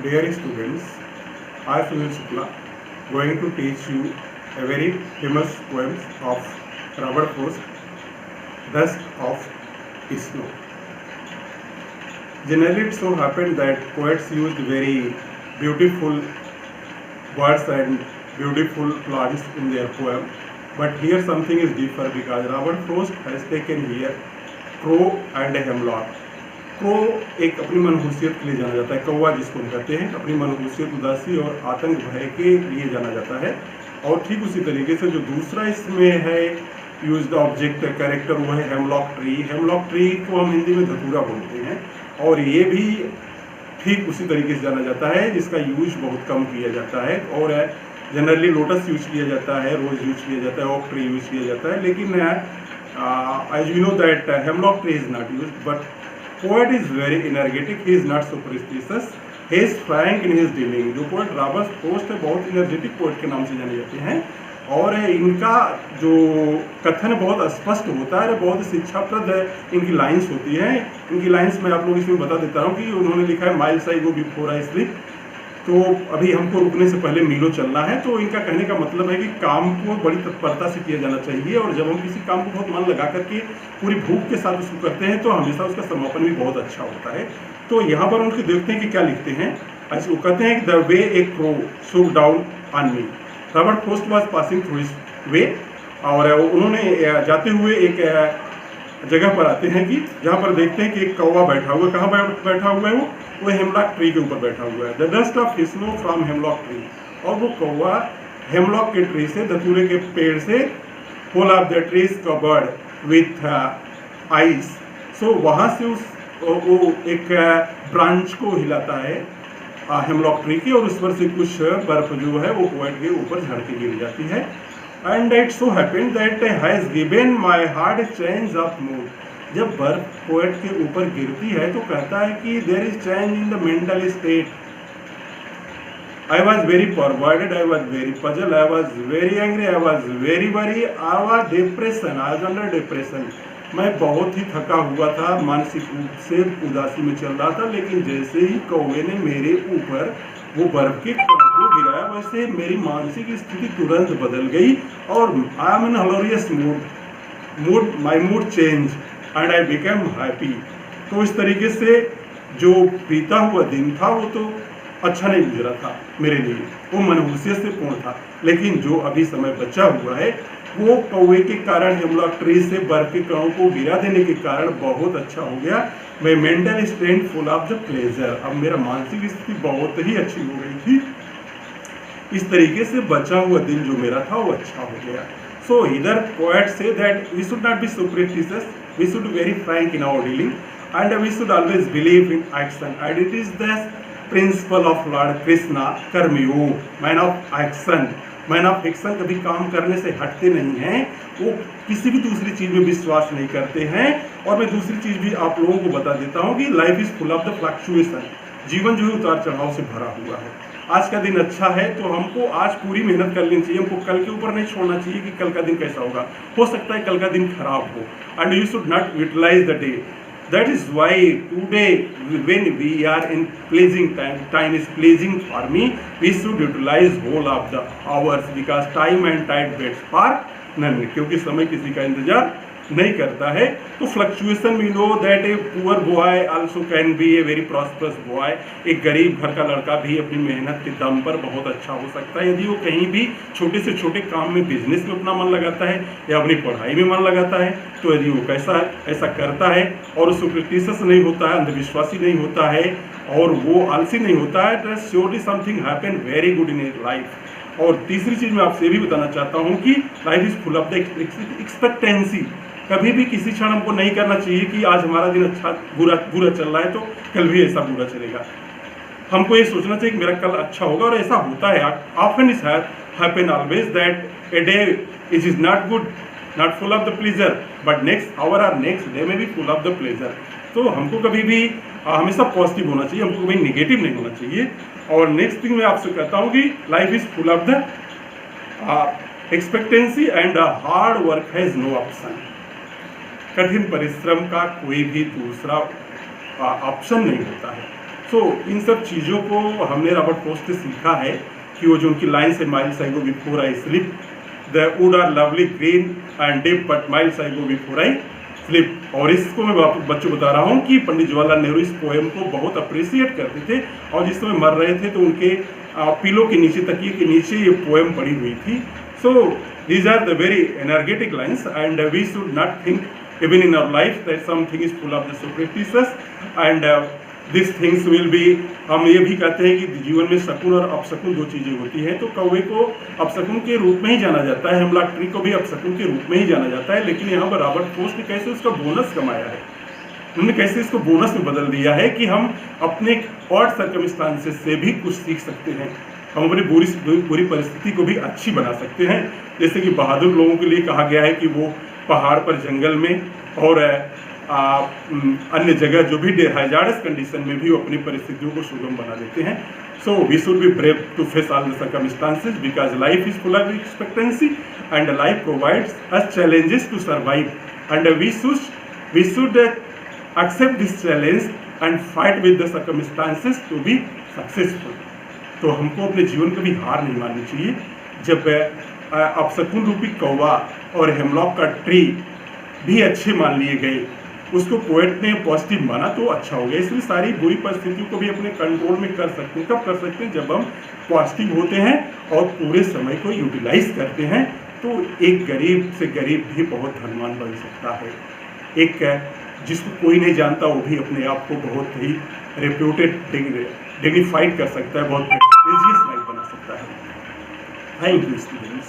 Dear students, I Sunil Shukla going to teach you a very famous poem of Robert Frost, Dust of Snow. Generally, it so happened that poets used very beautiful words and beautiful plants in their poem, but here something is different because Robert Frost has taken here crow and a hemlock. Crow एक अपनी मनहूसियत के लिए जाना जाता है, कौवा जिसको हम कहते हैं, अपनी मनहूसियत, उदासी और आतंक भय के लिए जाना जाता है। और ठीक उसी तरीके से जो दूसरा इसमें है यूज्ड ऑब्जेक्ट कैरेक्टर वो है हेमलॉक ट्री। हेमलॉक ट्री को हम हिंदी में धतूरा बोलते हैं और ये भी ठीक उसी तरीके से जाना जाता है जिसका यूज बहुत कम किया जाता है। और जनरली लोटस यूज किया जाता है, रोज यूज किया जाता है, ओक ट्री यूज किया जाता है, लेकिन as you know that hemlock tree is not used. But poet is very energetic, he is not superstitious, he is frank in his dealing। जो poet रॉबर्ट फ्रोस्ट है बहुत energetic poet के नाम से जाने जाते हैं और इनका जो कथन बहुत स्पष्ट होता है, बहुत शिक्षाप्रद इनकी लाइंस होती हैं। इनकी लाइंस मैं आप लोग इसमें बता देता हूँ कि उन्होंने लिखा है miles I go before I sleep, तो अभी हमको रुकने से पहले मीलों चलना है। तो इनका कहने का मतलब है कि काम को बड़ी तत्परता से किया जाना चाहिए और जब हम किसी काम को बहुत मन लगा करके पूरी भूख के साथ उसको करते हैं तो हमेशा उसका समापन भी बहुत अच्छा होता है। तो यहाँ पर उनके देखते हैं कि क्या लिखते हैं। अच्छा, वो कहते हैं कि the way A crow so down on me. Robert frost was passing through his way, और उन्होंने जाते हुए एक जगह पर आते हैं कि जहाँ पर देखते हैं कि एक कौवा बैठा हुआ है। कहाँ बैठा हुआ है वो हेमलॉक ट्री के ऊपर बैठा हुआ है। The dust of snow from hemlock tree, और वो कौवा हेमलॉक के ट्री से, धतूरे के पेड़ से, whole of the trees covered with ice. So वहाँ से वो एक ब्रांच को हिलाता है हेमलॉक ट्री की और उस पर से कुछ बर्फ जो है वो पोएट के ऊपर झड़ के गिर जाती है। And it so happened that has given my heart change of mood. जब बर्फ पोएट के ऊपर गिरती है तो कहता है कि there is change in the mental state. I was very forwarded, I was very puzzle, I was very angry, I was very worry, I was depression, I was under depression. मैं बहुत ही थका हुआ था, मानसिक रूप से उदासी में चल रहा था, लेकिन जैसे ही कौवे ने मेरे ऊपर वो बर्फ के कण को गिराया वैसे मेरी मानसिक स्थिति तुरंत बदल गई और I am in hilarious mood, my mood change and I became happy. तो इस तरीके से जो बीता हुआ दिन था वो तो अच्छा नहीं गुजरा था मेरे लिए, वो मनहूसियत से पूर्ण था, लेकिन जो अभी समय बचा हुआ है वो कौवे के कारण, हेमलॉक ट्री से बर्फ के कणों को गिरा देने के कारण बहुत अच्छा हो गया। मैं mental strength full of the pleasure, अब मेरा मानसिक स्थिति बहुत ही अच्छी हो गई थी। इस तरीके से बचा हुआ दिन जो मेरा था वो अच्छा हो गया। सो इधर poet says that we should not be superstitious, we should be very frank in our dealing and we should always believe in action, and it is the principle of Lord Krishna, कर्मयोग, man of action, man of action. कभी काम करने से हटते नहीं हैं, वो किसी भी दूसरी चीज़ में विश्वास नहीं करते हैं। और मैं दूसरी चीज़ भी आप लोगों को बता देता हूँ कि life is full of the fluctuation, जीवन जो है उतार चढ़ाव से भरा हुआ है। आज का दिन अच्छा है तो हमको आज पूरी मेहनत कर लेनी चाहिए, हमको कल के ऊपर नहीं छोड़ना चाहिए कि कल का दिन कैसा होगा, हो सकता है कल का दिन खराब हो, and you should not utilize the day. That is why today when we are in pleasing time is pleasing for me, we should utilize whole of the hours because time and tide waits for none, क्योंकि समय किसी का इंतजार नहीं करता है। तो fluctuation we know that a poor boy also can be a very prosperous boy. एक गरीब घर का लड़का भी अपनी मेहनत के दम पर बहुत अच्छा हो सकता है यदि वो कहीं भी छोटे से छोटे काम में, बिजनेस में अपना मन लगाता है या अपनी पढ़ाई में मन लगाता है। तो यदि वो ऐसा करता है और सुपरस्टिशियस नहीं होता है, अंधविश्वासी नहीं होता है और वो आलसी नहीं होता है, तो surely something happen very good in his life. और तीसरी चीज़ मैं आपसे ये भी बताना चाहता हूँ कि life is full of the expectancy. कभी भी किसी क्षण हमको नहीं करना चाहिए कि आज हमारा दिन अच्छा बुरा चल रहा है तो कल भी ऐसा बुरा चलेगा। हमको ये सोचना चाहिए कि मेरा कल अच्छा होगा, और ऐसा होता है। Often is happen always that a day is not good, not full of the pleasure, but next hour और नेक्स्ट डे में भी फुल ऑफ द प्लेजर। तो हमको कभी भी हमेशा पॉजिटिव होना चाहिए, हमको कभी निगेटिव नहीं होना चाहिए। और नेक्स्ट थिंग मैं आपसे कहता हूँ कि life is full of the expectancy and hard work has no option. कठिन परिश्रम का कोई भी दूसरा ऑप्शन नहीं होता है। सो इन सब चीज़ों को हमने रॉबर्ट फ्रॉस्ट से सीखा है कि वो जो उनकी लाइन्स है, miles I go before I slip, the wood are lovely green and deep but miles I go before I slip. और इसको मैं बच्चों बता रहा हूँ कि पंडित जवाहरलाल नेहरू इस पोएम को बहुत अप्रिशिएट करते थे, और जिस समय मर रहे थे तो उनके पिलो के नीचे, तकिए के नीचे ये पोएम पड़ी हुई थी। So these are the very energetic lines and we should not think even in our life that something is full of the superstitious and these things will be, हम ये भी कहते हैं कि जीवन में शकुन और अपशकुन दो चीज़ें होती हैं। तो कौवे को अपशकुन के रूप में ही जाना जाता है, हेमलॉक ट्री को भी अपशकुन के रूप में ही जाना जाता है, लेकिन यहाँ पर रॉबर्ट फ्रॉस्ट ने कैसे उसका बोनस कमाया है, उन्होंने कैसे इसको बोनस में बदल दिया है कि हम अपने ऑड सर्कमस्टांसेस से भी कुछ सीख सकते हैं, हम अपनी बुरी परिस्थिति को भी अच्छी बना सकते हैं। जैसे कि बहादुर लोगों के लिए कहा गया है कि वो पहाड़ पर, जंगल में और अन्य जगह जो भी हैजार्डस कंडीशन में भी वो अपनी परिस्थितियों को सुगम बना देते हैं। So we should be brave to face all the circumstances because life is full of expectancy and life provides us challenges to survive and we should accept this challenge and fight with the circumstances to be successful। तो हमको अपने जीवन कभी हार नहीं माननी चाहिए। जब अपशकुन रूपी कौवा और हेमलॉक का ट्री भी अच्छे मान लिए गए, उसको पोएट ने पॉजिटिव माना तो अच्छा हो गया। इसलिए सारी बुरी परिस्थितियों को भी अपने कंट्रोल में कर सकते हैं। कब कर सकते हैं? जब हम पॉजिटिव होते हैं और पूरे समय को यूटिलाइज करते हैं, तो एक गरीब से गरीब भी बहुत धनवान बन सकता है। एक जिसको कोई नहीं जानता वो भी अपने आप को बहुत ही रेप्यूटेड, डिग्निफाइड कर सकता है, बहुत प्रेस्टिजियस लाइफ बना सकता है। Thank you students.